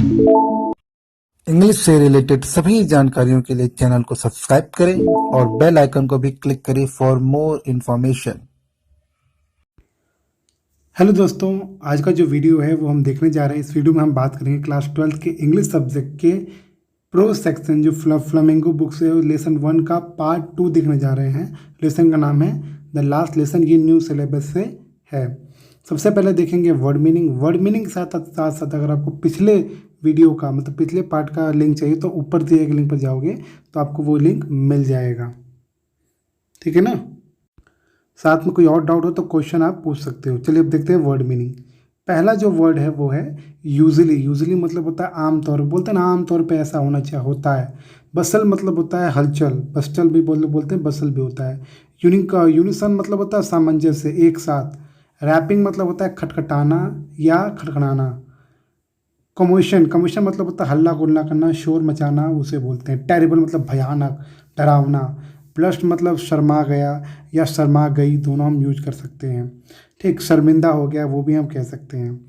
English से related सभी जानकारियों के लिए चैनल को सब्सक्राइब करें और बेल आइकन को भी क्लिक करें फॉर मोर इन्फॉर्मेशन। हेलो दोस्तों, आज का जो वीडियो है वो हम देखने जा रहे हैं। इस वीडियो में हम बात करेंगे क्लास 12 के इंग्लिश सब्जेक्ट के प्रो सेक्शन जो फ्लामिंगो बुक से लेसन 1 का पार्ट 2 देखने जा रहे हैं। लेसन का नाम है द लास्ट लेसन, ये न्यू सिलेबस से है। सबसे पहले देखेंगे वर्ड मीनिंग। वर्ड मीनिंग के साथ साथ साथ अगर आपको पिछले वीडियो का मतलब पिछले पार्ट का लिंक चाहिए तो ऊपर दिए गए लिंक पर जाओगे तो आपको वो लिंक मिल जाएगा, ठीक है ना। साथ में कोई और डाउट हो तो क्वेश्चन आप पूछ सकते हो। चलिए अब देखते हैं वर्ड मीनिंग। पहला जो वर्ड है वो है यूजली। यूजली मतलब होता है आमतौर पर, बोलते हैं ना आमतौर पे ऐसा होना चाहिए, होता है। बसल मतलब होता है हलचल, बस्टल भी बोलते हैं, बसल भी होता है। यूनिसन मतलब होता है सामंजस्य, एक साथ। रैपिंग मतलब होता है खटखटाना या खटखटाना। कमोशन मतलब होता है हल्ला गुल्ला करना, शोर मचाना, उसे बोलते हैं। टेरिबल मतलब भयानक, डरावना। ब्लश्ड मतलब शर्मा गया या शर्मा गई, दोनों हम यूज कर सकते हैं, ठीक। शर्मिंदा हो गया वो भी हम कह सकते हैं।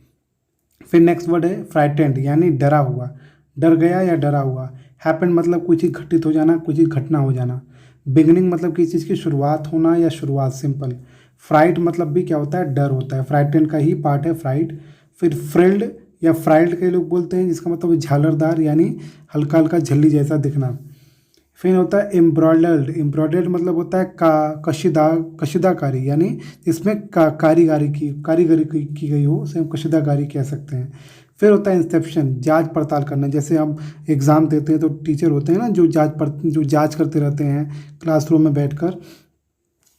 फिर नेक्स्ट वर्ड है फ्राइटेंड, यानी डरा हुआ, डर गया या डरा हुआ। हैपन मतलब कोई चीज़ घटित हो जाना, कोई चीज़ घटना हो जाना। बिगनिंग मतलब किसी चीज़ की शुरुआत होना या शुरुआत, सिंपल। फ्राइट मतलब भी क्या होता है, डर होता है। फ्राइटेंड का ही पार्ट है फ्राइट। फिर फ्रिल्ड या फ्राइल्ड के लोग बोलते हैं, जिसका मतलब झालरदार यानी हल्का हल्का झल्ली जैसा दिखना। फिर होता है एम्ब्रॉयडर्ड। एम्ब्रॉयडर्ड मतलब होता है कशीदाकारी, यानी इसमें कारीगरी की गई हो, उसे हम कशीदाकारी कह सकते हैं। फिर होता है इंस्पेक्शन, जांच पड़ताल करना। जैसे हम एग्ज़ाम देते हैं तो टीचर होते हैं ना जो जांच करते रहते हैं क्लासरूम में बैठकर,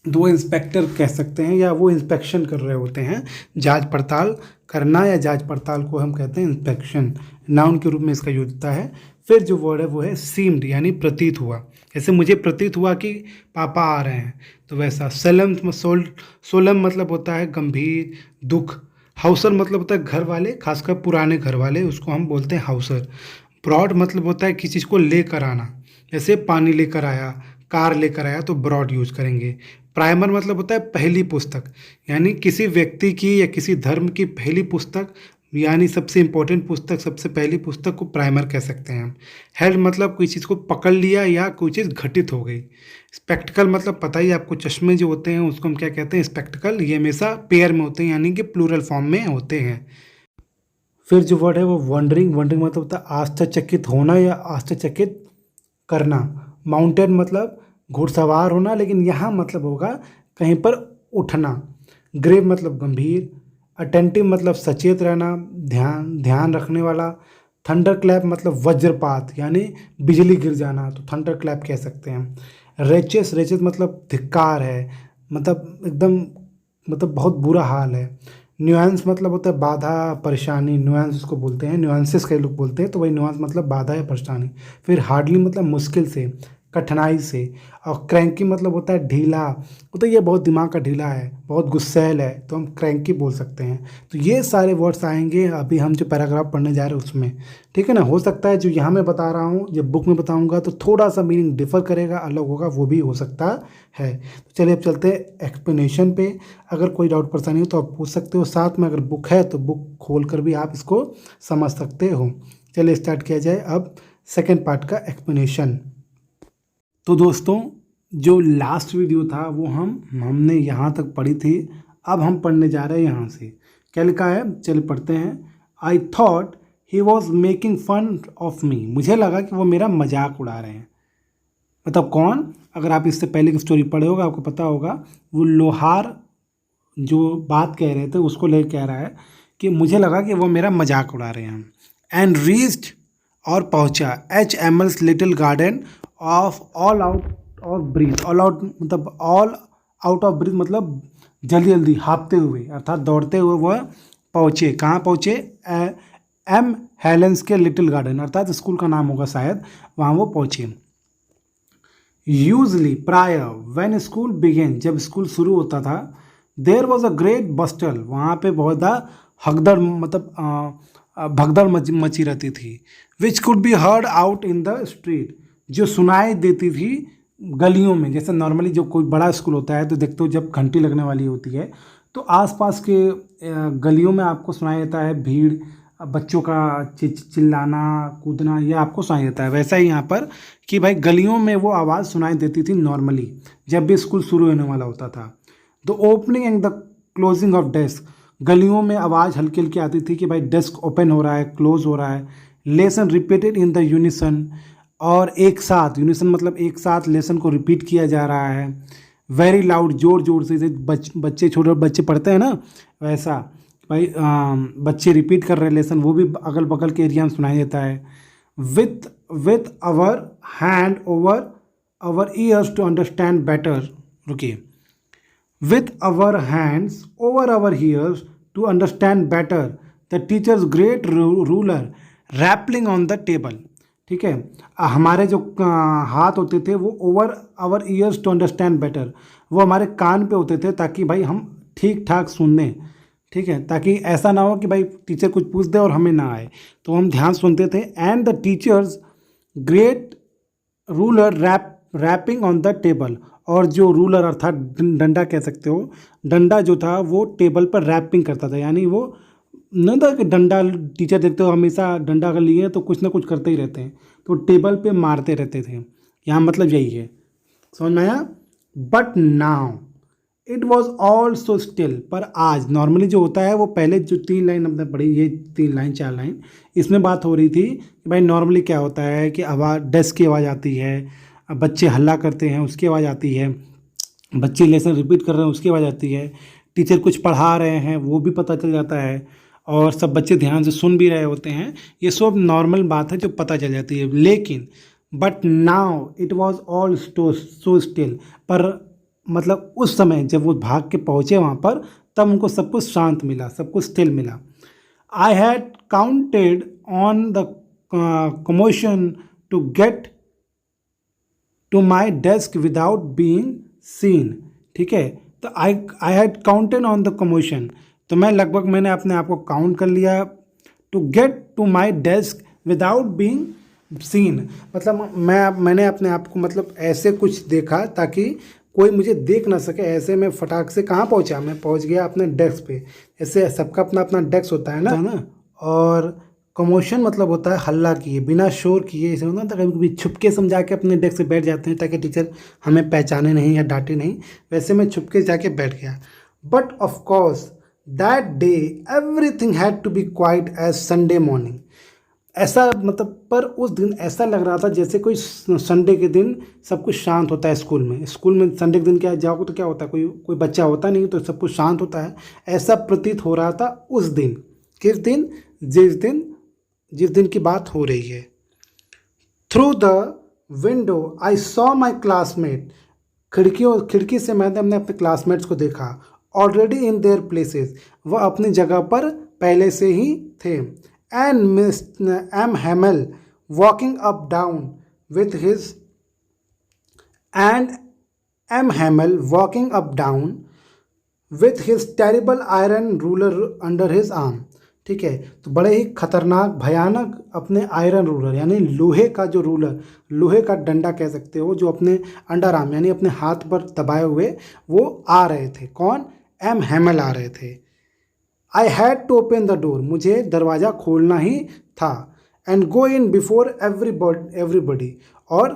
तो वो इंस्पेक्टर कह सकते हैं, या वो इंस्पेक्शन कर रहे होते हैं। जांच पड़ताल करना या जांच पड़ताल को हम कहते हैं इंस्पेक्शन, नाउन के रूप में इसका यूज होता है। फिर जो वर्ड है वो है सीम्ड, यानी प्रतीत हुआ। जैसे मुझे प्रतीत हुआ कि पापा आ रहे हैं, तो वैसा। सोलम मतलब होता है गंभीर, दुख। हाउसर मतलब होता है घर वाले, खासकर पुराने घर वाले, उसको हम बोलते हैं हाउसर। ब्रॉड मतलब होता है किसी चीज़ को लेकर आना, जैसे पानी लेकर आया, कार लेकर आया, तो ब्रॉड यूज करेंगे। प्राइमर मतलब होता है पहली पुस्तक, यानी किसी व्यक्ति की या किसी धर्म की पहली पुस्तक, यानी सबसे इम्पोर्टेंट पुस्तक, सबसे पहली पुस्तक को प्राइमर कह सकते हैं हम। हेल्ड मतलब कोई चीज़ को पकड़ लिया या कोई चीज़ घटित हो गई। स्पेक्टिकल मतलब पता ही आपको, चश्मे जो होते हैं उसको हम क्या कहते हैं, स्पेक्टिकल। ये हमेशा पेयर में होते हैं, यानी कि प्लूरल फॉर्म में होते हैं। फिर जो वर्ड है वो वंडरिंग। वंडरिंग मतलब होता है आश्चर्यचकित होना या आश्चर्यचकित करना। माउंटेन मतलब घुड़सवार होना, लेकिन यहाँ मतलब होगा कहीं पर उठना। ग्रेव मतलब गंभीर। अटेंटिव मतलब सचेत रहना, ध्यान रखने वाला। थंडर क्लैप मतलब वज्रपात, यानी बिजली गिर जाना, तो थंडर क्लैप कह सकते हैं। रेचेस मतलब धिक्कार है, मतलब एकदम, मतलब बहुत बुरा हाल है। न्यूएंस मतलब होता है बाधा परेशानी, न्यूएंस उसको बोलते हैं, न्यूएंसेस कई लोग बोलते हैं, तो वही न्यूएंस मतलब बाधा या परेशानी। फिर हार्डली मतलब मुश्किल से, कठिनाई से। और क्रैंकी मतलब होता है ढीला, तो ये बहुत दिमाग का ढीला है, बहुत गुस्सैल है, तो हम क्रैंकी बोल सकते हैं। तो ये सारे वर्ड्स आएंगे अभी हम जो पैराग्राफ पढ़ने जा रहे हैं उसमें, ठीक है ना। हो सकता है जो यहाँ मैं बता रहा हूँ जब बुक में बताऊँगा तो थोड़ा सा मीनिंग डिफर करेगा, अलग होगा, वो भी हो सकता है। तो चलिए अब चलते हैं एक्सप्लेनेशन पे। अगर कोई डाउट परेशानी हो तो आप पूछ सकते हो, साथ में अगर बुक है तो बुक खोल कर भी आप इसको समझ सकते हो। चलिए स्टार्ट किया जाए अब सेकेंड पार्ट का एक्सप्लेनेशन। तो दोस्तों, जो लास्ट वीडियो था वो हमने यहाँ तक पढ़ी थी, अब हम पढ़ने जा रहे हैं यहाँ से। क्या लिखा है, चलिए पढ़ते हैं। I thought he was making fun of me. मुझे लगा कि वो मेरा मजाक उड़ा रहे हैं। मतलब कौन, अगर आप इससे पहले की स्टोरी पढ़े होगा आपको पता होगा, वो लोहार जो बात कह रहे थे उसको ले कह रहा है कि मुझे लगा कि वो मेरा मजाक उड़ा रहे हैं। एंड रीच्ड, और पहुंचा, HML's little garden of all out of breath. All out मतलब ऑल आउट ऑफ ब्रीथ मतलब जल्दी जल्दी हाँफते हुए, अर्थात दौड़ते हुए वह पहुँचे। कहाँ पहुँचे, एम हेलेंस के लिटिल गार्डन, अर्थात स्कूल का नाम होगा शायद, वहाँ वो पहुँचे। यूजली प्राय, व्हेन स्कूल बिगेन, जब स्कूल शुरू होता था। देयर वॉज अ ग्रेट बस्टल, वहाँ पे बहुत ज़्यादा हगदड़ मतलब भगदड़ मची रहती थी। Which could be heard out in the street, जो सुनाई देती थी गलियों में। जैसे नॉर्मली जो कोई बड़ा स्कूल होता है तो देखते हो जब घंटी लगने वाली होती है तो आसपास के गलियों में आपको सुनाई देता है भीड़, बच्चों का चिल्लाना कूदना ये आपको सुनाई देता है। वैसा ही यहाँ पर कि भाई गलियों में वो आवाज़ सुनाई देती थी नॉर्मली जब भी स्कूल शुरू होने वाला होता था। The opening and the closing of desk, गलियों में आवाज़ हल्की हल्की आती थी कि भाई डेस्क ओपन हो रहा है, क्लोज हो रहा है। Lesson repeated in the unison, और एक साथ, यूनिसन मतलब एक साथ लेसन को रिपीट किया जा रहा है। वेरी लाउड, जोर जोर से, बच्चे छोटे बच्चे पढ़ते हैं ना वैसा भाई बच्चे रिपीट कर रहे हैं लेसन, वो भी अगल बगल के एरिया में सुनाई देता है। With our hand over our ears to understand better, रुकिए, with our hands over our ears to understand better the teacher's great ruler rapping on the table। ठीक है, हमारे जो हाथ होते थे वो over our ears to understand better, वो हमारे कान पे होते थे ताकि भाई हम ठीक ठाक सुन लें। ठीक है, ताकि ऐसा ना हो कि भाई टीचर कुछ पूछ दे और हमें ना आए, तो हम ध्यान सुनते थे। And the teacher's great ruler rapping on the table, और जो रूलर अर्थात डंडा कह सकते हो, डंडा जो था वो टेबल पर रैपिंग करता था। यानी वो न था कि डंडा, टीचर देखते हो हमेशा डंडा कर लिए तो कुछ ना कुछ करते ही रहते हैं, तो टेबल पे मारते रहते थे। यहाँ मतलब यही है, समझ में आया। But now it was all so still, पर आज नॉर्मली जो होता है वो पहले जो 3 लाइन हमने पढ़ी, ये 3 लाइन 4 लाइन, इसमें बात हो रही थी कि भाई नॉर्मली क्या होता है कि आवाज़, डेस्क की आवाज़ आती है, बच्चे हल्ला करते हैं उसकी आवाज़ आती है, बच्चे लेसन रिपीट कर रहे हैं उसकी आवाज़ आती है, टीचर कुछ पढ़ा रहे हैं वो भी पता चल जाता है, और सब बच्चे ध्यान से सुन भी रहे होते हैं। ये सब नॉर्मल बात है जो पता चल जाती है। लेकिन but now it was all so still, पर मतलब उस समय जब वो भाग के पहुँचे वहाँ पर, तब उनको सब कुछ शांत मिला, सब कुछ स्टिल मिला। I had counted on the commotion to get to my desk without being seen. ठीक है, तो I had counted on the commotion, तो मैं लगभग मैंने अपने आप को काउंट कर लिया। To get to my desk without being seen, मतलब मैंने अपने आप को मतलब ऐसे कुछ देखा ताकि कोई मुझे देख ना सके। ऐसे मैं फटाक से कहाँ पहुँचा, मैं पहुँच गया अपने डेस्क पे। ऐसे सबका अपना अपना डेस्क होता है ना, और कमोशन मतलब होता है हल्ला किए, बिना शोर किए। ऐसे होता है कभी कभी छुपके समझा के अपने डेस्क से बैठ जाते हैं ताकि टीचर हमें पहचाने नहीं या डांटे नहीं, वैसे मैं छुपके जाके बैठ गया। But of course that day everything had to be quiet as Sunday morning. ऐसा मतलब, पर उस दिन ऐसा लग रहा था जैसे कोई संडे के दिन सब कुछ शांत होता है स्कूल में। स्कूल में संडे के दिन क्या जाओगे तो क्या होता है, कोई बच्चा होता नहीं, तो सब कुछ शांत होता है। ऐसा प्रतीत हो रहा था उस दिन। किस दिन? जिस दिन की बात हो रही है। Through the window I saw my classmate, खिड़की से मैंने अपने क्लासमेट्स को देखा। ऑलरेडी इन देयर प्लेसेस, वह अपनी जगह पर पहले से ही थे। And Miss M Hamel walking up down with his terrible iron ruler under his arm. ठीक है, तो बड़े ही खतरनाक भयानक अपने आयरन रूलर यानी लोहे का जो रूलर, लोहे का डंडा कह सकते हो, जो अपने अंडर आर्म यानी अपने हाथ पर दबाए हुए वो आ रहे थे। कौन? एम हैमल आ रहे थे। I had to open the door, मुझे दरवाज़ा खोलना ही था। And go in before everybody, और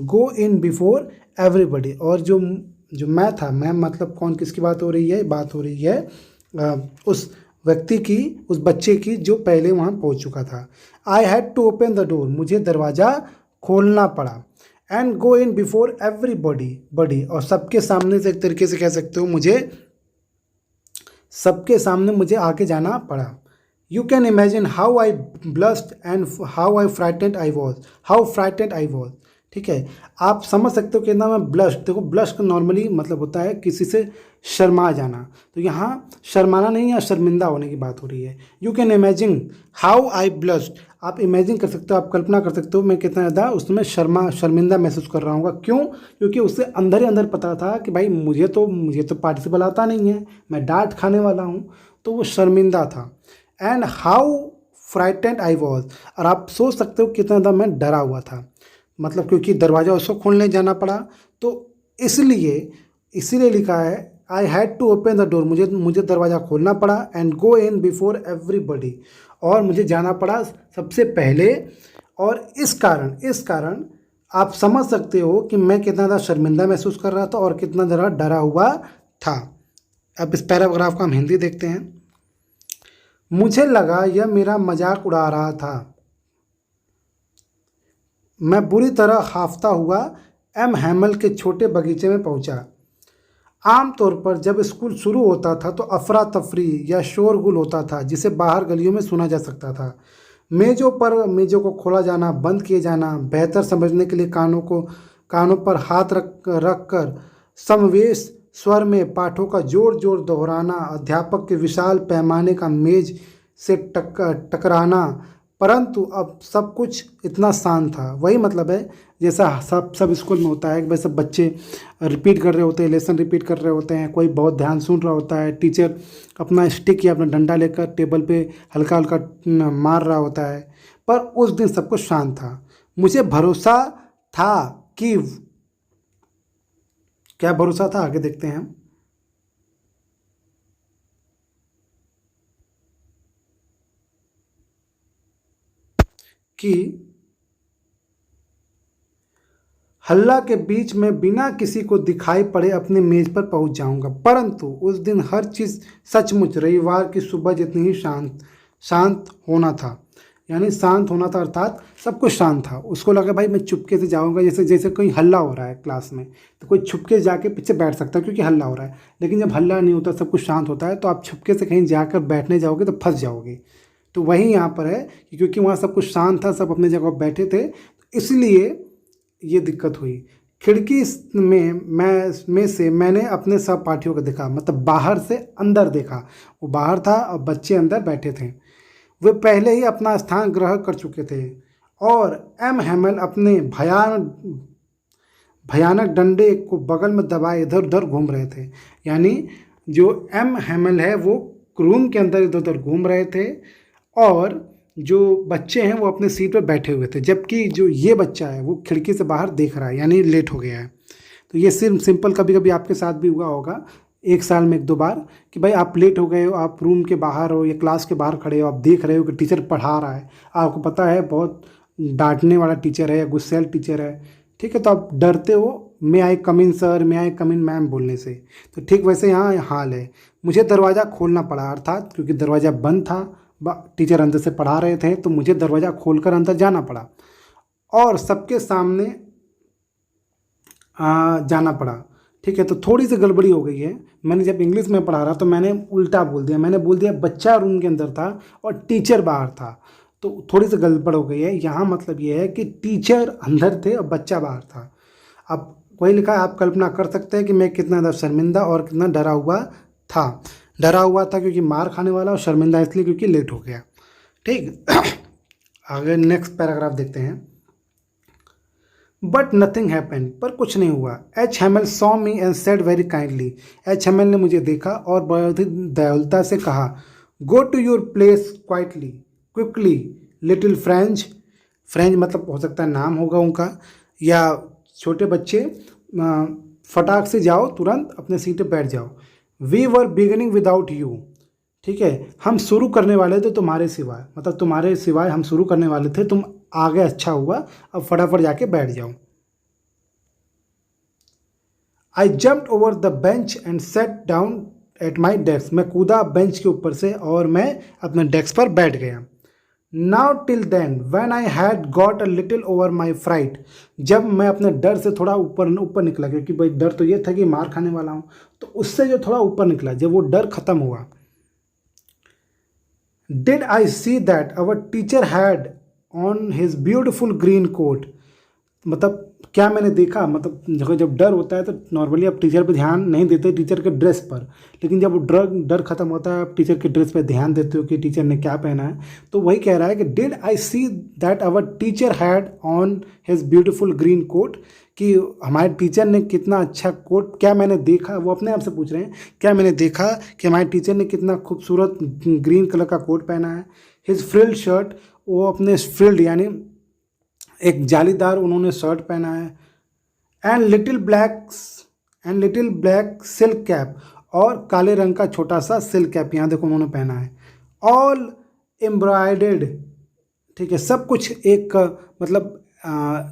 गो इन बिफोर एवरीबडी, और जो मैं था, मैं मतलब कौन, किसकी बात हो रही है? बात हो रही है उस व्यक्ति की, उस बच्चे की जो पहले वहाँ पहुँच चुका था। I had to open the door, मुझे दरवाज़ा खोलना पड़ा। And go in before everybody, और सबके सामने से, एक तरीके से कह सकते हो, मुझे सबके सामने मुझे आके जाना पड़ा। You can imagine how I blessed and how frightened I was. ठीक है, आप समझ सकते हो कितना मैं ब्लश। देखो, ब्लश का नॉर्मली मतलब होता है किसी से शर्मा जाना, तो यहाँ शर्माना नहीं है, शर्मिंदा होने की बात हो रही है। You can imagine how I blushed, आप इमेजिन कर सकते हो, आप कल्पना कर सकते हो मैं कितना ज़्यादा उसमें शर्मिंदा महसूस कर रहा हूँ। क्यों? क्योंकि उससे अंदर ही अंदर पता था कि भाई मुझे तो पार्टिसिपल आता नहीं है, मैं डांट खाने वाला हूँ, तो वो शर्मिंदा था। And how frightened I was, और आप सोच सकते हो कितना ज़्यादा मैं डरा हुआ था, मतलब क्योंकि दरवाज़ा उसको खोलने जाना पड़ा। तो इसलिए लिखा है I had to open the door, मुझे दरवाज़ा खोलना पड़ा, and go in before everybody, और मुझे जाना पड़ा सबसे पहले। और इस कारण आप समझ सकते हो कि मैं कितना ज़्यादा शर्मिंदा महसूस कर रहा था और कितना ज़्यादा डरा हुआ था। अब इस पैराग्राफ का हम हिंदी देखते हैं। मुझे लगा यह मेरा मजाक उड़ा रहा था। मैं बुरी तरह हाफता हुआ एम हैमल के छोटे बगीचे में पहुंचा। आमतौर पर जब स्कूल शुरू होता था तो अफरा तफरी या शोरगुल होता था जिसे बाहर गलियों में सुना जा सकता था। मेज़ों को खोला जाना, बंद किए जाना, बेहतर समझने के लिए कानों पर हाथ रख कर समवेश स्वर में पाठों का जोर जोर दोहराना, अध्यापक के विशाल पैमाने का मेज से टकराना। परंतु अब सब कुछ इतना शांत था। वही मतलब है जैसा सब स्कूल में होता है कि भाई सब बच्चे रिपीट कर रहे होते हैं, लेसन रिपीट कर रहे होते हैं, कोई बहुत ध्यान सुन रहा होता है, टीचर अपना स्टिक या अपना डंडा लेकर टेबल पे हल्का हल्का मार रहा होता है। पर उस दिन सब कुछ शांत था। मुझे भरोसा था कि क्या भरोसा था, आगे देखते हैं। कि हल्ला के बीच में बिना किसी को दिखाई पड़े अपने मेज पर पहुंच जाऊंगा। परंतु उस दिन हर चीज़ सचमुच रविवार की सुबह जितनी ही शांत होना था। यानी शांत होना था अर्थात सब कुछ शांत था। उसको लगा भाई मैं चुपके से जाऊंगा, जैसे कोई हल्ला हो रहा है क्लास में तो कोई छुपके जाके पीछे बैठ सकता है क्योंकि हल्ला हो रहा है। लेकिन जब हल्ला नहीं होता, सब कुछ शांत होता है, तो आप छुपके से कहीं जाकर बैठने जाओगे तो फंस जाओगे। तो वही यहाँ पर है कि क्योंकि वहाँ सब कुछ शांत था, सब अपने जगह बैठे थे, इसलिए ये दिक्कत हुई। खिड़की में से मैंने अपने सहपाठियों को देखा, मतलब बाहर से अंदर देखा। वो बाहर था और बच्चे अंदर बैठे थे। वे पहले ही अपना स्थान ग्रहण कर चुके थे और एम हैमल अपने भयानक डंडे को बगल में दबाए इधर उधर घूम रहे थे। यानी जो एम हैमल है वो रूम के अंदर इधर उधर घूम रहे थे और जो बच्चे हैं वो अपने सीट पर बैठे हुए थे, जबकि जो ये बच्चा है वो खिड़की से बाहर देख रहा है, यानी लेट हो गया है। तो ये सिर्फ सिंपल कभी कभी आपके साथ भी हुआ होगा, एक साल में एक दो बार, कि भाई आप लेट हो गए हो, आप रूम के बाहर हो या क्लास के बाहर खड़े हो, आप देख रहे हो कि टीचर पढ़ा रहा है, आपको पता है बहुत डांटने वाला टीचर है या गुस्सैल टीचर है, ठीक है, तो आप डरते हो मे आई कम इन सर, मे आई कम इन मैम बोलने से। तो ठीक वैसे यहाँ हाल है। मुझे दरवाज़ा खोलना पड़ा, अर्थात क्योंकि दरवाज़ा बंद था, टीचर अंदर से पढ़ा रहे थे, तो मुझे दरवाज़ा खोलकर अंदर जाना पड़ा और सबके सामने जाना पड़ा। ठीक है, तो थोड़ी सी गड़बड़ी हो गई है। मैंने जब इंग्लिश में पढ़ा रहा तो मैंने उल्टा बोल दिया, मैंने बोल दिया बच्चा रूम के अंदर था और टीचर बाहर था, तो थोड़ी सी गड़बड़ हो गई है। यहाँ मतलब ये है कि टीचर अंदर थे और बच्चा बाहर था। अब वही लिखा है, आप कल्पना कर सकते हैं कि मैं कितना ज़्यादा शर्मिंदा और कितना डरा हुआ था। डरा हुआ था क्योंकि मार खाने वाला, और शर्मिंदा इसलिए क्योंकि लेट हो गया। ठीक आगे नेक्स्ट पैराग्राफ देखते हैं। बट नथिंग हैपन, पर कुछ नहीं हुआ। H Hamel saw me and said very kindly, H Hamel ने मुझे देखा और बहुत ही दयालुता से कहा, go to your place quietly quickly little French. French मतलब हो सकता है नाम होगा उनका, या छोटे बच्चे, फटाक से जाओ, तुरंत अपने सीट पर बैठ जाओ। We were beginning without you, ठीक है, हम शुरू करने वाले थे तुम्हारे सिवाय, मतलब तुम्हारे सिवाय हम शुरू करने वाले थे, तुम आ गए, अच्छा हुआ, अब फटाफट जाके बैठ जाओ। आई jumped over the bench and set down at my desk, मैं कूदा बेंच के ऊपर से और मैं अपने डेस्क पर बैठ गया। Now till then when I had got a little over my fright, जब मैं अपने डर से थोड़ा ऊपर निकला, क्योंकि भाई डर तो ये था कि मार खाने वाला हूँ, तो उससे जो थोड़ा ऊपर निकला, जब वो डर खत्म हुआ, did I see that our teacher had on his beautiful green coat, मतलब क्या मैंने देखा, मतलब जब डर होता है तो नॉर्मली आप टीचर पे ध्यान नहीं देते, टीचर के ड्रेस पर, लेकिन जब वो डर खत्म होता है आप टीचर के ड्रेस पे ध्यान देते हो कि टीचर ने क्या पहना है। तो वही कह रहा है कि did I see that our teacher had on his beautiful green coat, कि हमारे टीचर ने कितना अच्छा कोट, क्या मैंने देखा, वो अपने आप से पूछ रहे हैं, क्या मैंने देखा कि हमारे टीचर ने कितना खूबसूरत ग्रीन कलर का कोट पहना है। हिज फ्रिल्ड शर्ट, वो अपने फ्रिल्ड यानी एक जालीदार उन्होंने शर्ट पहना है। And little black silk cap, और काले रंग का छोटा सा सिल्क कैप यहाँ देखो उन्होंने पहना है। ऑल एम्ब्रॉयडर्ड, ठीक है, सब कुछ एक मतलब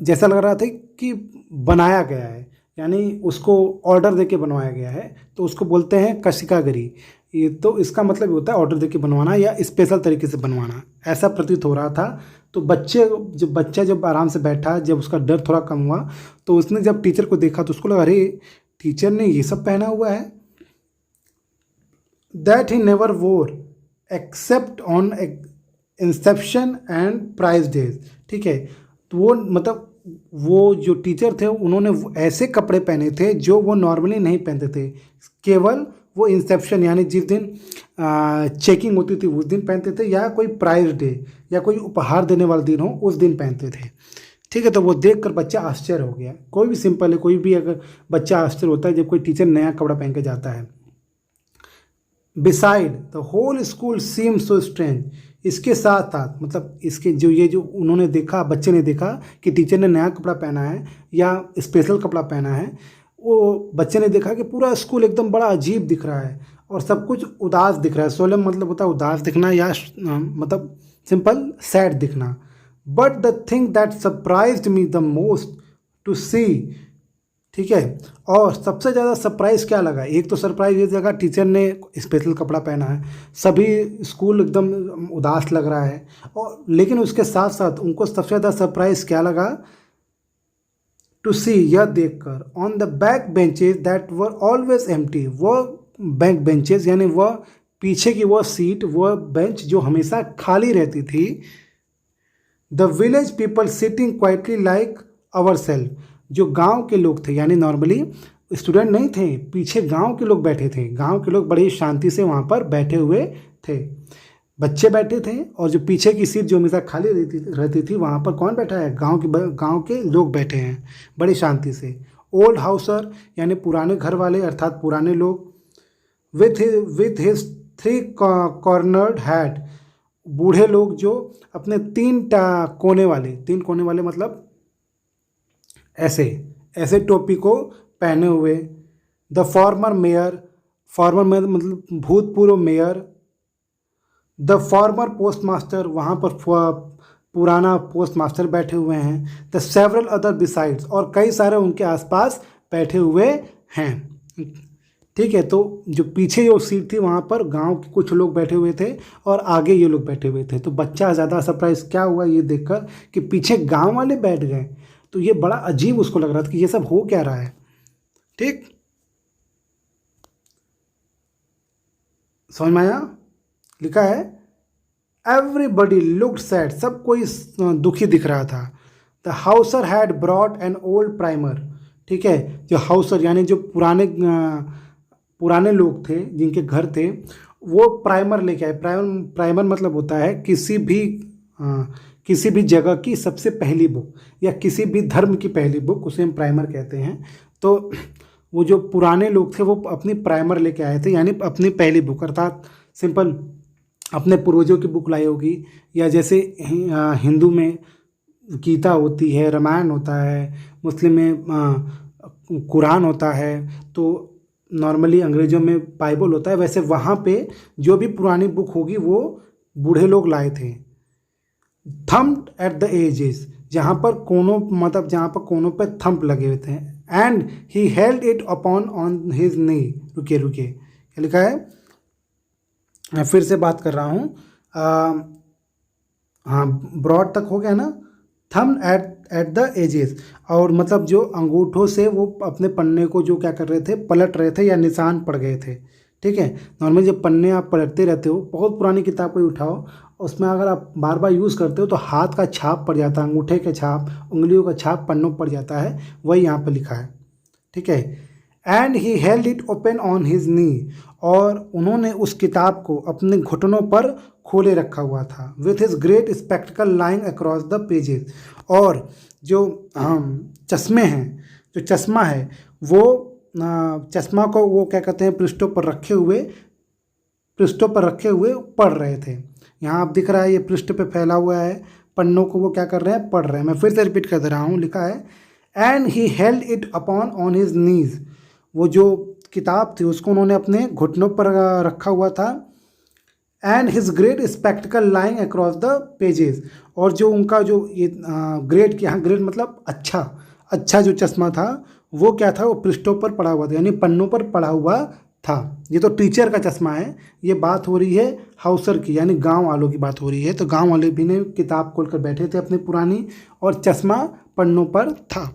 जैसा लग रहा था कि बनाया गया है, यानी उसको ऑर्डर देके बनवाया गया है, तो उसको बोलते हैं कशिकागरी। ये तो इसका मतलब होता है ऑर्डर देके बनवाना या स्पेशल तरीके से बनवाना, ऐसा प्रतीत हो रहा था। तो बच्चा जब आराम से बैठा, जब उसका डर थोड़ा कम हुआ, तो उसने जब टीचर को देखा तो उसको लगा अरे टीचर ने ये सब पहना हुआ है। That he never wore except on inspection and prize days, ठीक है। तो वो मतलब वो जो टीचर थे उन्होंने ऐसे कपड़े पहने थे जो वो नॉर्मली नहीं पहनते थे, केवल वो इंसेप्शन यानी जिस दिन चेकिंग होती थी उस दिन पहनते थे, या कोई प्राइज डे या कोई उपहार देने वाला दिन हो उस दिन पहनते थे, ठीक है। तो वो देख कर बच्चा आश्चर्य हो गया। कोई भी सिंपल है, कोई भी अगर बच्चा आश्चर्य होता है जब कोई टीचर नया कपड़ा पहन के जाता है। Beside the whole school seem so strange, इसके साथ साथ मतलब इसके जो उन्होंने देखा, बच्चे ने देखा कि टीचर ने नया कपड़ा पहना है या स्पेशल कपड़ा पहना है, वो बच्चे ने देखा कि पूरा स्कूल एकदम बड़ा अजीब दिख रहा है और सब कुछ उदास दिख रहा है। सोलम मतलब होता है उदास दिखना या मतलब सिंपल सैड दिखना। But the thing that surprised me the most to see, ठीक है, और सबसे ज़्यादा सरप्राइज क्या लगा, एक तो सरप्राइज ये लगा टीचर ने स्पेशल कपड़ा पहना है, सभी स्कूल एकदम उदास लग रहा है, और लेकिन उसके साथ साथ उनको सबसे ज़्यादा सरप्राइज क्या लगा, टू सी, यह देखकर, on the back benches that were always empty, वह बैक बेंचेज यानी वह पीछे की वह सीट, वह बेंच जो हमेशा खाली रहती थी। The village people sitting quietly like our self, जो गांव के लोग थे, यानी नॉर्मली स्टूडेंट नहीं थे, पीछे गांव के लोग बैठे थे, गांव के लोग बड़ी शांति से वहाँ पर बैठे हुए थे, बच्चे बैठे थे, और जो पीछे की सीट जो हमेशा खाली रहती थी वहाँ पर कौन बैठा है, गांव के लोग बैठे हैं बड़ी शांति से। ओल्ड हाउसर यानी पुराने घर वाले अर्थात पुराने लोग, विथ हिज 3 कॉर्नर्ड हैट, बूढ़े लोग जो अपने 3 कोने वाले मतलब ऐसे टोपी को पहने हुए। द फॉर्मर मेयर मतलब भूतपूर्व mayor. The former post master, वहाँ पर पुराना पोस्ट मास्टर बैठे हुए हैं। द सेवरल अदर बिसाइड्स, और कई सारे उनके आसपास बैठे हुए हैं, ठीक है। तो जो पीछे जो सीट थी वहाँ पर गांव के कुछ लोग बैठे हुए थे और आगे ये लोग बैठे हुए थे। तो बच्चा ज़्यादा सरप्राइज क्या हुआ ये देखकर कि पीछे गांव वाले बैठ गए, तो ये बड़ा अजीब उसको लग रहा था कि ये सब हो क्या रहा है, ठीक। समझ में आया? लिखा है एवरीबडी लुक्ड सैड, सब कोई दुखी दिख रहा था। The Hauser had brought an old primer, ठीक है, जो हाउसर यानी जो पुराने लोग थे जिनके घर थे वो प्राइमर लेके आए। प्राइमर मतलब होता है किसी भी जगह की सबसे पहली बुक या किसी भी धर्म की पहली बुक, उसे हम प्राइमर कहते हैं। तो वो जो पुराने लोग थे वो अपनी प्राइमर लेके आए थे, यानी अपनी पहली बुक, अर्थात सिंपल अपने पूर्वजों की बुक लाई होगी, या जैसे हिंदू में गीता होती है, रामायण होता है, मुस्लिम में कुरान होता है, तो नॉर्मली अंग्रेज़ों में बाइबल होता है, वैसे वहाँ पे जो भी पुरानी बुक होगी वो बूढ़े लोग लाए थे। थम्प्ड एट द एजेस, जहाँ पर कोनों पे थंप लगे हुए थे। And he held it upon on his knee, रुके क्या लिखा है, मैं फिर से बात कर रहा हूँ, हाँ ब्रॉड तक हो गया ना, थम्ब एट द एजेस, और मतलब जो अंगूठों से वो अपने पन्ने को जो क्या कर रहे थे, पलट रहे थे या निशान पड़ गए थे, ठीक है। नॉर्मली जब पन्ने आप पलटते रहते हो, बहुत पुरानी किताब कोई उठाओ, उसमें अगर आप बार बार यूज़ करते हो तो हाथ का छाप पड़ जाता है, अंगूठे के छाप, उंगलियों का छाप पन्नों पड़ जाता है, वही यहाँ पर लिखा है, ठीक है। And he held it open on his knee, और उन्होंने उस किताब को अपने घुटनों पर खोले रखा हुआ था। With his great spectacled lying across the pages, और जो चश्मे हैं, जो चश्मा है वो चश्मा को वो क्या कहते हैं, पृष्ठों पर रखे हुए पढ़ रहे थे। यहाँ आप दिख रहा है ये पृष्ठ पे फैला हुआ है, पन्नों को वो क्या कर रहे हैं, पढ़ रहे हैं। मैं फिर से रिपीट कर दे रहा हूँ, लिखा है and he held it upon on his knees, वो जो किताब थी उसको उन्होंने अपने घुटनों पर रखा हुआ था। And his great spectacled lying across the pages, और जो उनका जो ये ग्रेट, यहाँ ग्रेट मतलब अच्छा, अच्छा जो चश्मा था वो क्या था, वो पृष्ठों पर पड़ा हुआ था, यानी पन्नों पर पड़ा हुआ था। ये तो टीचर का चश्मा है, ये बात हो रही है हाउसर की, यानी गांव वालों की बात हो रही है। तो गांव वाले भी ने किताब खोलकर बैठे थे अपनी पुरानी, और चश्मा पन्नों पर था।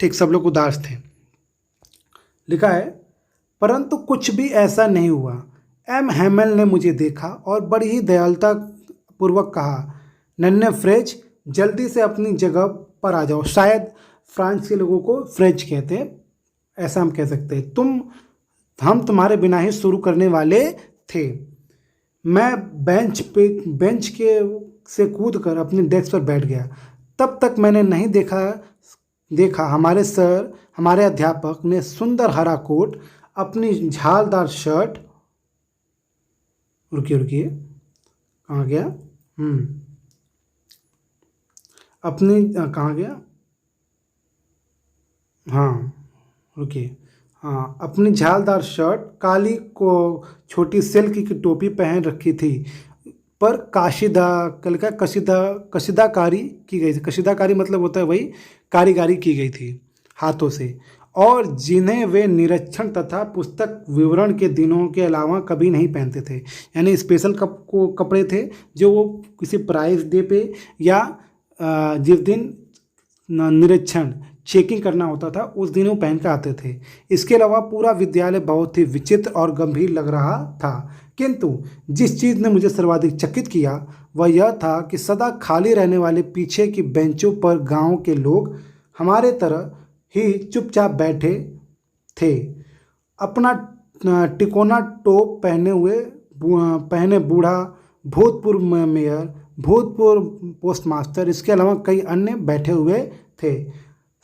ठीक, सब लोग उदास थे। लिखा है, परंतु कुछ भी ऐसा नहीं हुआ। एम हैमल ने मुझे देखा और बड़ी ही दयालुता पूर्वक कहा, नन्हे फ्रेज, जल्दी से अपनी जगह पर आ जाओ। शायद फ्रांस के लोगों को फ्रेज कहते हैं, ऐसा हम कह सकते हैं। हम तुम्हारे बिना ही शुरू करने वाले थे। मैं बेंच के से कूद कर अपनी डेस्क पर बैठ गया। तब तक मैंने नहीं देखा हमारे सर, हमारे अध्यापक ने सुंदर हरा कोट, अपनी झालदार शर्ट, रुकिए कहाँ गया, अपनी कहाँ गया, हाँ रुकिए, हाँ, अपनी झालदार शर्ट, काली को छोटी सिल्क की टोपी पहन रखी थी, पर कशीदाकारी की गई थी। कशीदाकारी मतलब होता है वही, कारीगरी की गई थी हाथों से, और जिन्हें वे निरीक्षण तथा पुस्तक विवरण के दिनों के अलावा कभी नहीं पहनते थे। यानी स्पेशल कपड़े थे जो वो किसी प्राइज डे पे या जिस दिन निरीक्षण चेकिंग करना होता था उस दिन वो पहन कर आते थे। इसके अलावा पूरा विद्यालय बहुत ही विचित्र और गंभीर लग रहा था, किंतु जिस चीज़ ने मुझे सर्वाधिक चकित किया वह यह था कि सदा खाली रहने वाले पीछे की बेंचों पर गांव के लोग हमारे तरह ही चुपचाप बैठे थे, अपना टिकोना टोप पहने बूढ़ा, भूतपूर्व मेयर, भूतपूर्व पोस्टमास्टर, इसके अलावा कई अन्य बैठे हुए थे।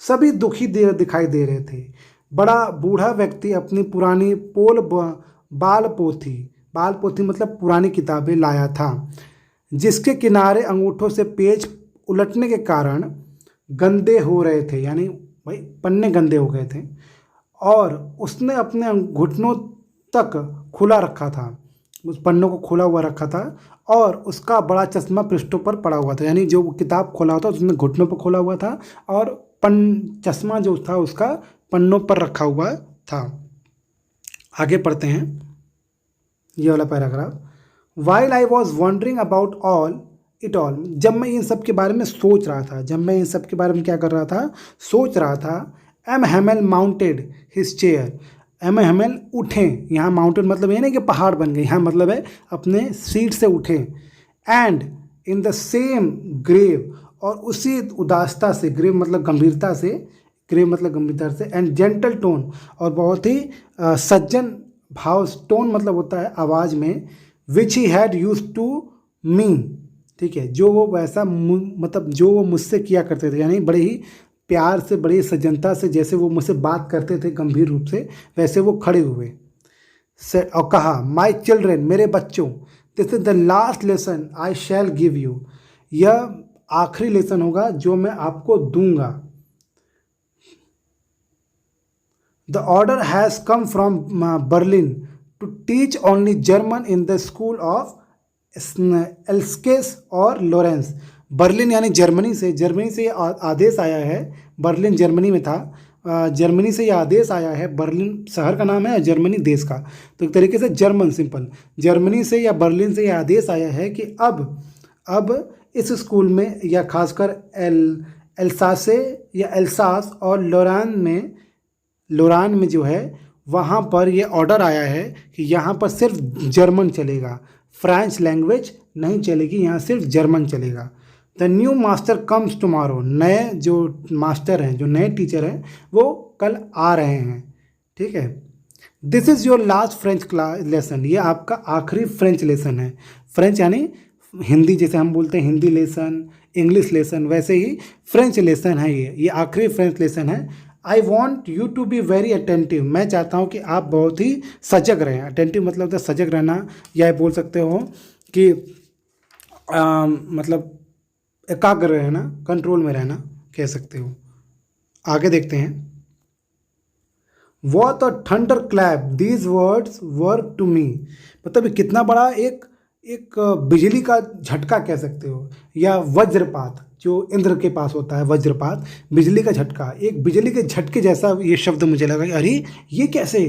सभी दुखी दिखाई दे रहे थे। बड़ा बूढ़ा व्यक्ति अपनी पुरानी बाल पोथी मतलब पुरानी किताबें लाया था, जिसके किनारे अंगूठों से पेज उलटने के कारण गंदे हो रहे थे, यानी भाई पन्ने गंदे हो गए थे, और उसने अपने घुटनों तक खुला रखा था, उस पन्नों को खुला हुआ रखा था, और उसका बड़ा चश्मा पृष्ठों पर पड़ा हुआ था, यानी जो किताब खोला होता उसने घुटनों पर खोला हुआ था, और चश्मा जो था उसका पन्नों पर रखा हुआ था। आगे पढ़ते हैं ये वाला paragraph. While I was wondering about it all, जब मैं इन सब के बारे में सोच रहा था, जब मैं इन सब के बारे में क्या कर रहा था, सोच रहा था। M Hamel mounted his chair, M Hamel उठे, यहाँ माउंटेड मतलब ये नहीं कि पहाड़ बन गए, यहाँ मतलब है अपने सीट से उठे। And in the same grave, और उसी उदासता से, ग्रेव मतलब गंभीरता से, ग्रेव मतलब गंभीरता से, एंड जेंटल टोन, और बहुत ही सज्जन भाव, टोन मतलब होता है आवाज़ में, which he had used to me, ठीक है, जो वो वैसा मतलब जो वो मुझसे किया करते थे, यानी बड़े ही प्यार से, बड़ी सज्जनता से, जैसे वो मुझसे बात करते थे गंभीर रूप से, वैसे वो खड़े हुए और कहा, माई चिल्ड्रेन, मेरे बच्चों, this is the last lesson I shall give you, यह आखिरी लेसन होगा जो मैं आपको दूंगा। The order has come from Berlin to teach only German in the school of Alsace और लॉरेंस। बर्लिन यानी जर्मनी से आदेश आया है, बर्लिन जर्मनी में था, जर्मनी से यह आदेश आया है, बर्लिन शहर का नाम है और जर्मनी देश का, तो एक तरीके से जर्मन, सिंपल, जर्मनी से या बर्लिन से यह आदेश आया है कि अब इस स्कूल में, या खासकर एल्सासे या एल्सास और लोरान में जो है वहाँ पर ये ऑर्डर आया है कि यहाँ पर सिर्फ जर्मन चलेगा, फ्रेंच लैंग्वेज नहीं चलेगी, यहाँ सिर्फ जर्मन चलेगा। The new master comes tomorrow, नए जो मास्टर हैं, जो नए टीचर हैं वो कल आ रहे हैं, ठीक है। This is your last French class lesson, ये आपका आखिरी फ्रेंच लेसन है। फ्रेंच यानी हिंदी, जैसे हम बोलते हैं हिंदी लेसन, इंग्लिश लेसन, वैसे ही फ्रेंच लेसन है ये आखिरी फ्रेंच लेसन है। I want you to be very attentive, मैं चाहता हूँ कि आप बहुत ही सजग रहें। अटेंटिव मतलब होता है सजग रहना, या बोल सकते हो कि मतलब एकाग्र रहना, कंट्रोल में रहना कह सकते हो। आगे देखते हैं। What a thunderclap these words were to me. मतलब ये कितना बड़ा एक एक बिजली का झटका कह सकते हो, या वज्रपात जो इंद्र के पास होता है, वज्रपात बिजली का झटका, एक बिजली के झटके जैसा ये शब्द मुझे लगा कि अरे ये कैसे,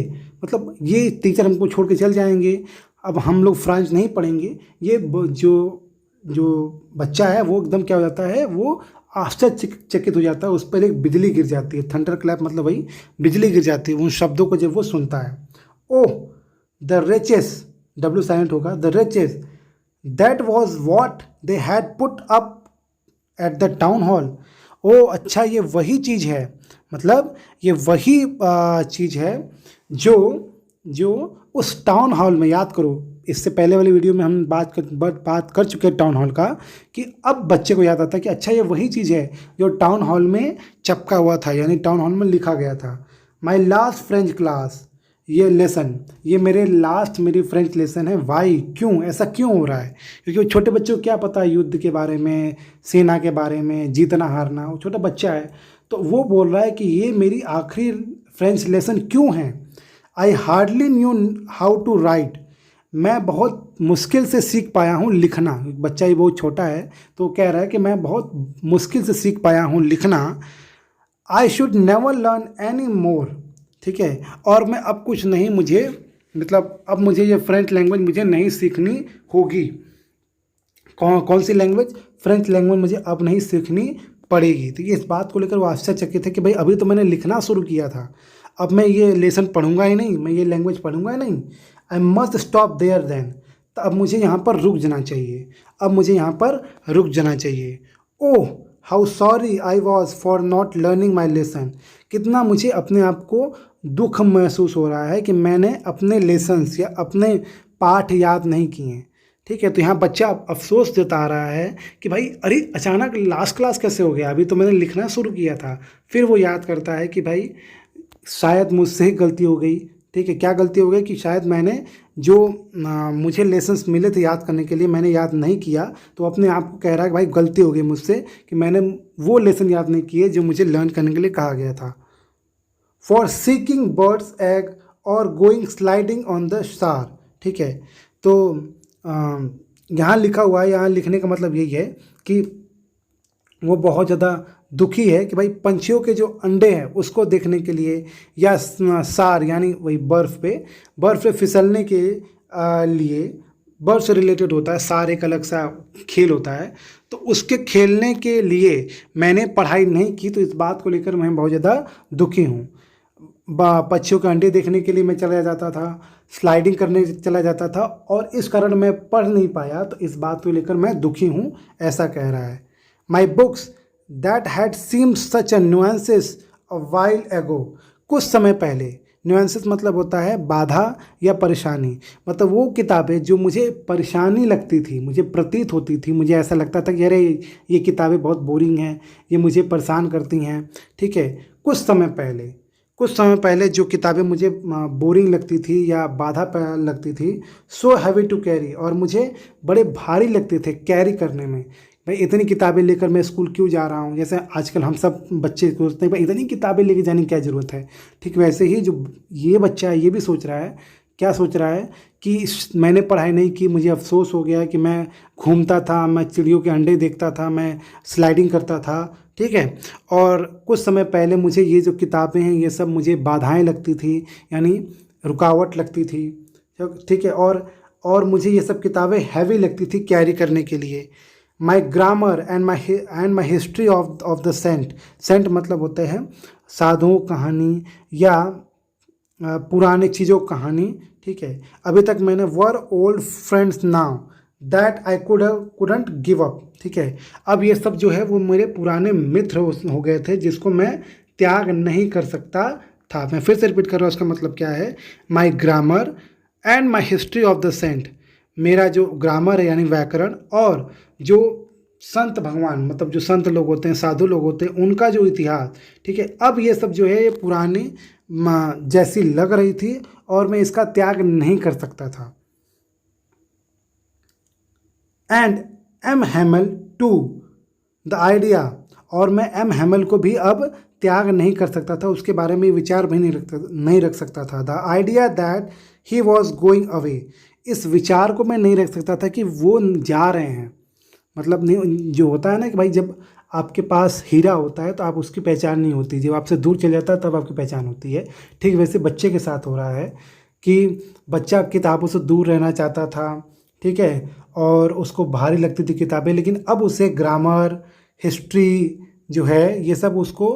मतलब ये टीचर हमको छोड़ के चल जाएंगे, अब हम लोग फ्रांस नहीं पढ़ेंगे। ये जो जो बच्चा है वो एकदम क्या हो जाता है, वो आश्चर्यचकित हो जाता है, उस पर एक बिजली गिर जाती है। थंडर क्लैप मतलब वही बिजली गिर जाती है उन शब्दों को जब वो सुनता है। Oh the wretches, W silent होगा, the wretches that was what they had put up at the town hall. ओ अच्छा, ये वही चीज़ है, मतलब ये वही चीज़ है जो जो उस टाउन हॉल में, याद करो इससे पहले वाली वीडियो में हम बात कर चुके हैं टाउन हॉल का, कि अब बच्चे को याद आता है कि अच्छा ये वही चीज़ है जो टाउन हॉल में चिपका हुआ था, यानी टाउन हॉल में लिखा गया था। माई लास्ट फ्रेंच क्लास, ये लेसन, ये मेरी फ्रेंच लेसन है। वाई, क्यों, ऐसा क्यों हो रहा है? क्योंकि छोटे बच्चों को क्या पता है युद्ध के बारे में, सेना के बारे में, जीतना हारना, वो छोटा बच्चा है, तो वो बोल रहा है कि ये मेरी आखिरी फ्रेंच लेसन क्यों है। I hardly knew how to write, मैं बहुत मुश्किल से सीख पाया हूँ लिखना। बच्चा ही बहुत छोटा है तो कह रहा है कि मैं बहुत मुश्किल से सीख पाया हूँ लिखना। आई should never learn any more, ठीक है, और मैं अब कुछ नहीं, मुझे मतलब अब मुझे ये फ्रेंच लैंग्वेज मुझे नहीं सीखनी होगी। कौन सी लैंग्वेज? फ्रेंच लैंग्वेज मुझे अब नहीं सीखनी पड़ेगी। तो ये इस बात को लेकर वो आश्चर्यचकित है कि भाई अभी तो मैंने लिखना शुरू किया था, अब मैं ये लेसन पढ़ूंगा ही नहीं, मैं ये लैंग्वेज पढ़ूंगा ही नहीं। I must stop there then, तो अब मुझे यहाँ पर रुक जाना चाहिए, अब मुझे यहाँ पर रुक जाना चाहिए। Oh how sorry I was for not learning my lesson, कितना मुझे अपने आप को दुख महसूस हो रहा है कि मैंने अपने लेसन्स या अपने पाठ याद नहीं किए। ठीक है, तो यहाँ बच्चा अफसोस जता रहा है कि भाई अरे अचानक लास्ट क्लास कैसे हो गया, अभी तो मैंने लिखना शुरू किया था। फिर वो याद करता है कि भाई शायद मुझसे ही गलती हो गई। ठीक है, क्या गलती हो गई कि शायद मैंने जो मुझे लेसन्स मिले थे याद करने के लिए मैंने याद नहीं किया, तो अपने आप को कह रहा है कि भाई गलती हो गई मुझसे कि मैंने वो लेसन याद नहीं किए जो मुझे लर्न करने के लिए कहा गया था। फॉर सीकिंग बर्ड्स एग और going sliding on the star, ठीक है, तो यहाँ लिखा हुआ है, यहाँ लिखने का मतलब यही है कि वो बहुत ज़्यादा दुखी है कि भाई पंछियों के जो अंडे हैं उसको देखने के लिए, या सार यानी वही बर्फ़ पे फिसलने के लिए, बर्फ़ से रिलेटेड होता है, सार एक अलग सा खेल होता है, तो उसके खेलने के लिए मैंने पढ़ाई नहीं की, तो इस बात को लेकर मैं बहुत ज़्यादा दुखी हूँ। पक्षियों के अंडे देखने के लिए मैं चला जाता था, स्लाइडिंग करने चला जाता था, और इस कारण मैं पढ़ नहीं पाया, तो इस बात को लेकर मैं दुखी हूँ, ऐसा कह रहा है। My books that had seemed such a nuances a while एगो, कुछ समय पहले, नुएंसेस मतलब होता है बाधा या परेशानी, मतलब वो किताबें जो मुझे परेशानी लगती थी, मुझे प्रतीत होती थी, मुझे ऐसा लगता था कि अरे ये किताबें बहुत बोरिंग हैं, ये मुझे परेशान करती हैं। ठीक है, कुछ समय पहले जो किताबें मुझे बोरिंग लगती थी या बाधा लगती थी, सो हैवी टू कैरी, और मुझे बड़े भारी लगते थे कैरी करने में। भाई इतनी किताबें लेकर मैं स्कूल क्यों जा रहा हूँ, जैसे आजकल हम सब बच्चे सोचते हैं भाई इतनी किताबें लेके जाने की क्या ज़रूरत है। ठीक वैसे ही जो ये बच्चा है ये भी सोच रहा है, क्या सोच रहा है कि मैंने पढ़ाई नहीं की, मुझे अफसोस हो गया कि मैं घूमता था, मैं चिड़ियों के अंडे देखता था, मैं स्लाइडिंग करता था। ठीक है, और कुछ समय पहले मुझे ये जो किताबें हैं ये सब मुझे बाधाएं लगती थी, यानी रुकावट लगती थी। ठीक है, और मुझे ये सब किताबें हैवी लगती थी कैरी करने के लिए। My grammar and my history of the saint मतलब होते हैं साधुओं कहानी या पुराने चीज़ों कहानी। ठीक है, अभी तक मैंने were old friends now that I couldn't give up. ठीक है, अब ये सब जो है वो मेरे पुराने मित्र हो गए थे जिसको मैं त्याग नहीं कर सकता था। मैं फिर से रिपीट कर रहा हूँ, उसका मतलब क्या है। My grammar and my history of the saint, मेरा जो ग्रामर है यानी व्याकरण, और जो संत भगवान मतलब जो संत लोग होते हैं, साधु लोग होते हैं, उनका जो इतिहास। ठीक है, अब ये सब जो है ये पुरानी जैसी लग रही थी और मैं इसका त्याग नहीं कर सकता था। And M Hamel to the idea और मैं एम हैमल को भी अब त्याग नहीं कर सकता था, उसके बारे में विचार भी नहीं रख सकता था। The idea that he was going away, इस विचार को मैं नहीं रख सकता था कि वो जा रहे हैं। मतलब नहीं, जो होता है ना कि भाई जब आपके पास हीरा होता है तो आप उसकी पहचान नहीं होती, जब आपसे दूर चले जाता है तब आपकी पहचान होती है। ठीक वैसे बच्चे के साथ हो रहा है कि बच्चा किताबों से दूर रहना चाहता था, ठीक है, और उसको भारी लगती थी किताबें, लेकिन अब उसे ग्रामर, हिस्ट्री जो है ये सब उसको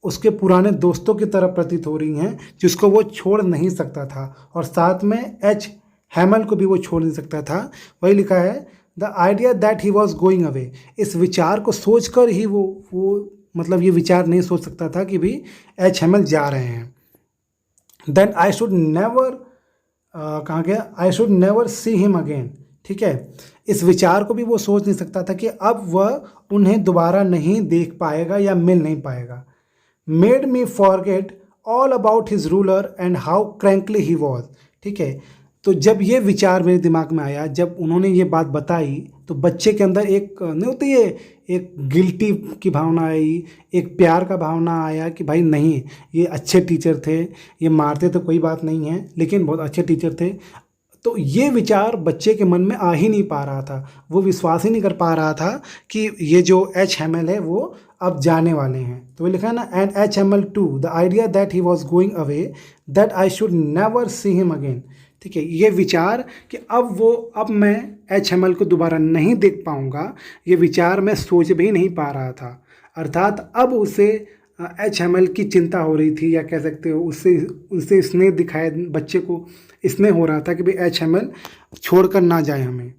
उसके पुराने दोस्तों की तरह प्रतीत हो रही हैं, जिसको वो छोड़ नहीं सकता था। और साथ में एच हैमल को भी वो छोड़ नहीं सकता था। वही लिखा है, the idea that he was going away, इस विचार को सोच कर ही वो मतलब ये विचार नहीं सोच सकता था कि भी एच हैमल जा रहे हैं। देन आई शुड नेवर, कहाँ गया, आई should never see him again, ठीक है, इस विचार को भी वो सोच नहीं सकता था कि अब वह उन्हें दोबारा नहीं देख पाएगा या मिल नहीं पाएगा। Made me forget all about his ruler and how crankily he was, ठीक है। तो जब ये विचार मेरे दिमाग में आया, जब उन्होंने ये बात बताई, तो बच्चे के अंदर एक नहीं होती है, एक गिल्टी की भावना आई, एक प्यार का भावना आया कि भाई नहीं, ये अच्छे टीचर थे, ये मारते तो कोई बात नहीं है लेकिन बहुत अच्छे टीचर थे। तो ये विचार बच्चे के मन में आ ही नहीं पा रहा था, वो विश्वास ही नहीं कर पा रहा था कि ये जो एच हैमल है वो अब जाने वाले हैं। तो वो लिखा है ना, and H Hamel to, the idea that he was going away, that I should never see him again, ठीक है। ये विचार कि अब मैं एच हैमल को दोबारा नहीं देख पाऊंगा, ये विचार मैं सोच भी नहीं पा रहा था। अर्थात अब उसे एच हैमल की चिंता हो रही थी, या कह सकते हो उससे स्नेह दिखाया, बच्चे को स्नेह हो रहा था कि भाई एच हैमल छोड़कर ना जाए हमें।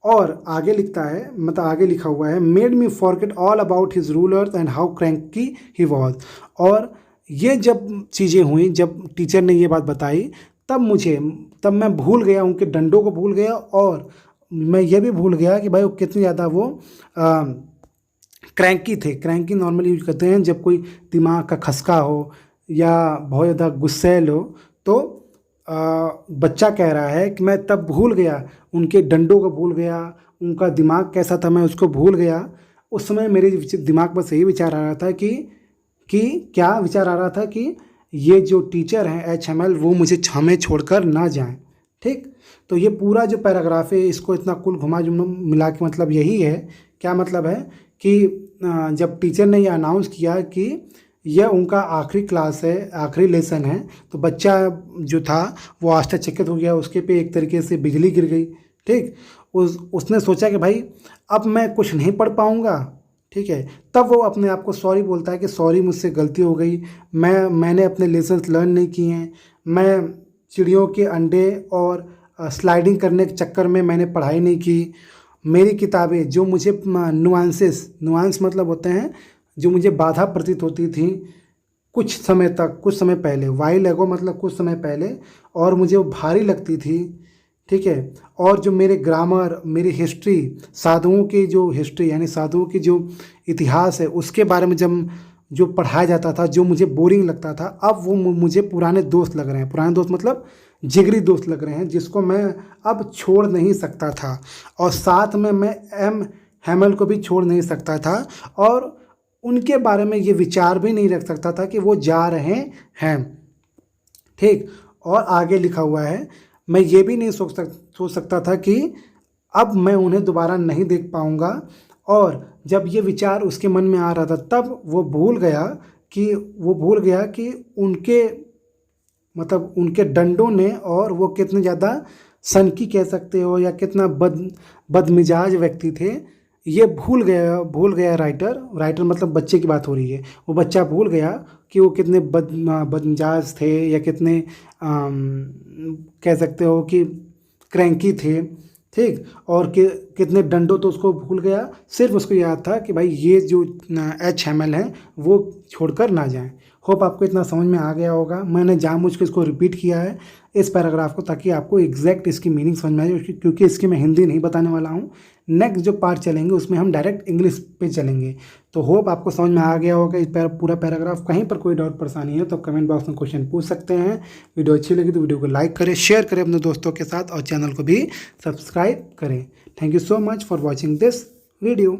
और आगे लिखता है, मतलब आगे लिखा हुआ है, made me forget all about his rulers and how cranky he was. और ये जब चीज़ें हुई, जब टीचर ने ये बात बताई, तब मैं भूल गया, उनके डंडों को भूल गया, और मैं ये भी भूल गया कि भाई वो कितनी ज़्यादा वो क्रैंकी थे। क्रैंकी नॉर्मली यूज करते हैं जब कोई दिमाग का खसका हो या बहुत ज़्यादा गुस्सैल हो। तो बच्चा कह रहा है कि मैं तब भूल गया, उनके डंडों को भूल गया, उनका दिमाग कैसा था मैं उसको भूल गया। उस समय मेरे दिमाग में सही विचार आ रहा था कि क्या विचार आ रहा था कि ये जो टीचर हैं एच हैमल, वो हमें छोड़कर ना जाएं, ठीक। तो ये पूरा जो पैराग्राफ है, इसको इतना कुल घुमा मिला के मतलब यही है। क्या मतलब है कि जब टीचर ने ये अनाउंस किया कि यह उनका आखिरी क्लास है, आखिरी लेसन है, तो बच्चा जो था वो आश्चर्यचकित हो गया, उसके पे एक तरीके से बिजली गिर गई, ठीक। उसने सोचा कि भाई अब मैं कुछ नहीं पढ़ पाऊँगा, ठीक है। तब वो अपने आप को सॉरी बोलता है कि सॉरी, मुझसे गलती हो गई, मैंने अपने लेसन्स लर्न नहीं किए हैं, मैं चिड़ियों के अंडे और स्लाइडिंग करने के चक्कर में मैंने पढ़ाई नहीं की। मेरी किताबें जो मुझे नुआंस मतलब होते हैं जो मुझे बाधा प्रतीत होती थी कुछ समय पहले, वाइल एगो मतलब कुछ समय पहले, और मुझे वो भारी लगती थी, ठीक है। और जो मेरे ग्रामर, मेरी हिस्ट्री, साधुओं की जो हिस्ट्री यानी साधुओं की जो इतिहास है उसके बारे में जब जो पढ़ाया जाता था, जो मुझे बोरिंग लगता था, अब वो मुझे पुराने दोस्त लग रहे हैं। पुराने दोस्त मतलब जिगरी दोस्त लग रहे हैं, जिसको मैं अब छोड़ नहीं सकता था। और साथ में मैं एम हैमल को भी छोड़ नहीं सकता था, और उनके बारे में ये विचार भी नहीं रख सकता था कि वो जा रहे हैं, ठीक। और आगे लिखा हुआ है, मैं ये भी नहीं सोच सकता था कि अब मैं उन्हें दोबारा नहीं देख पाऊँगा। और जब ये विचार उसके मन में आ रहा था, तब वो भूल गया कि उनके डंडों ने, और वो कितने ज़्यादा सनकी कह सकते हो या कितना बदमिजाज व्यक्ति थे, ये भूल गया राइटर मतलब बच्चे की बात हो रही है। वो बच्चा भूल गया कि वो कितने बदमिजाज थे या कितने कह सकते हो कि क्रैंकी थे, ठीक। और कितने डंडों, तो उसको भूल गया। सिर्फ उसको याद था कि भाई ये जो एच हैमल है वो छोड़कर ना जाएं। होप आपको इतना समझ में आ गया होगा। मैंने जानबूझ के इसको रिपीट किया है इस पैराग्राफ को, ताकि आपको एग्जैक्ट इसकी मीनिंग समझ में आए, क्योंकि इसकी मैं हिंदी नहीं बताने वाला हूँ। नेक्स्ट जो पार्ट चलेंगे उसमें हम डायरेक्ट इंग्लिश पे चलेंगे। तो होप आपको समझ में आ गया होगा इस पूरा पैराग्राफ। कहीं पर कोई डाउट परेशानी है तो कमेंट बॉक्स में क्वेश्चन पूछ सकते हैं। वीडियो अच्छी लगी तो वीडियो को लाइक करें, शेयर करें अपने दोस्तों के साथ, और चैनल को भी सब्सक्राइब करें। Thank you so much for watching this video.